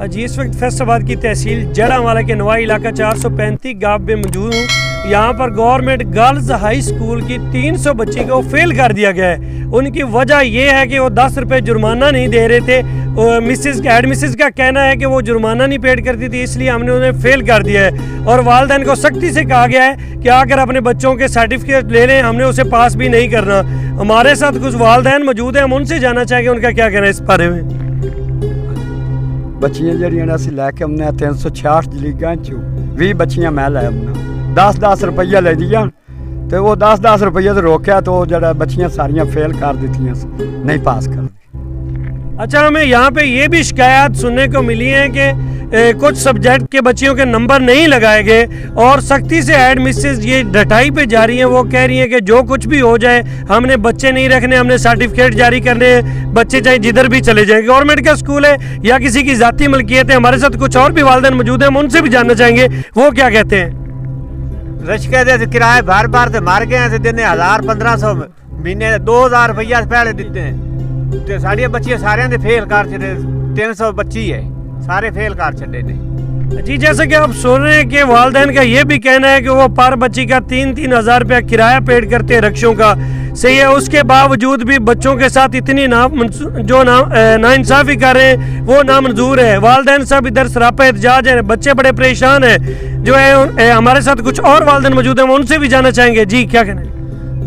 जी इस वक्त फैसलाबाद की तहसील जड़ांवाला के नवाई इलाका 435 गांव में मौजूद हूँ। यहाँ पर गवर्नमेंट गर्ल्स हाई स्कूल की 300 बच्ची को फेल कर दिया गया है। उनकी वजह यह है कि वो 10 रुपये जुर्माना नहीं दे रहे थे। हेड मिसेस का कहना है कि वो जुर्माना नहीं पेड करती थी, इसलिए हमने उन्हें फेल कर दिया है। और वालिदैन को सख्ती से कहा गया है कि आकर अपने बच्चों के सर्टिफिकेट ले लें, हमने उसे पास भी नहीं करना। हमारे साथ कुछ वालिदैन मौजूद हैं, हम उनसे जानना चाहेंगे उनका क्या कहना है इस बारे में। बच्चियां जड़ियां असीं लैके आउने 366 जलीगां चों 20 बच्चियां मैं लै आउना, 10-10 रुपया ले दियां तो वो 10-10 रुपये तो रोकया तो जड़ा बच्चियां सारियां फेल कर दित्तियां, नहीं पास कर दी। अच्छा, हमें यहाँ पे ये भी शिकायत सुनने को मिली है कि कुछ सब्जेक्ट के बच्चियों के नंबर नहीं लगाए गए और सख्ती से हेड मिसेस ये डटाई पे जा रही हैं। वो कह रही हैं कि जो कुछ भी हो जाए हमने बच्चे नहीं रखने, हमने सर्टिफिकेट जारी करने, बच्चे चाहे जिधर भी चले जाएं। गवर्नमेंट का स्कूल है या किसी की जाती मलकियत है। हमारे साथ कुछ और भी वालिदैन मौजूद हैं, हम उनसे भी जानना चाहेंगे वो क्या कहते हैं। रश्के दे किराए बार बार से मार गए हैं, दिन 1000-1500 महीने 2000 रुपया पहले दिते हैं। तो साड़ियाँ बच्चियाँ सारे ने फेल कर छे, 300 बच्ची है सारे फेल कर छे ने। जी जैसे कि आप सुन रहे हैं कि वालिदैन का ये भी कहना है कि वो पर बच्ची का 3-3 हज़ार रुपया किराया पेड करते हैं रक्षों का। सही है, उसके बावजूद भी बच्चों के साथ इतनी नाइंसाफ़ी कर रहे हैं वो नामंजूर है। वालिदैन सब इधर सरापा एहतजाज है, बच्चे बड़े परेशान हैं जो है। हमारे साथ कुछ और वालिदैन मौजूद हैं, हम उनसे भी जानना चाहेंगे। जी क्या कहना है।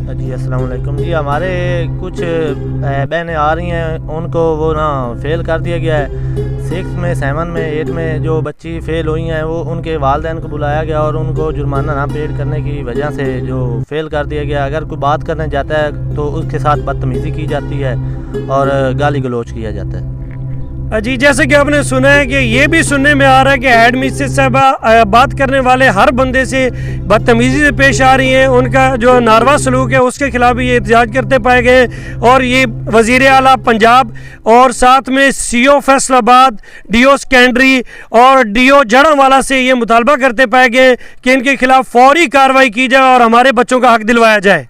जी अस्सलाम वालेकुम। जी हमारे कुछ बहनें आ रही हैं, उनको वो ना फेल कर दिया गया है। 6 में 7 में 8 में जो बच्ची फ़ेल हुई हैं वो उनके वालिदैन को बुलाया गया और उनको जुर्माना ना पेड करने की वजह से जो फ़ेल कर दिया गया। अगर कोई बात करने जाता है तो उसके साथ बदतमीज़ी की जाती है और गाली गलौज किया जाता है। जी जैसे कि आपने सुना है कि ये भी सुनने में आ रहा है कि हेड मिसेस साहबा बात करने वाले हर बंदे से बदतमीज़ी से पेश आ रही हैं। उनका जो नारवा सलूक है उसके खिलाफ भी ये एहतजाज करते पाए गए और ये वज़ीर आला पंजाब और साथ में CO फैसलाबाद, DO सेकेंडरी और DO जड़ांवाला से ये मुतालबा करते पाए गए कि इनके खिलाफ फौरी कार्रवाई की जाए और हमारे बच्चों का हक दिलवाया जाए।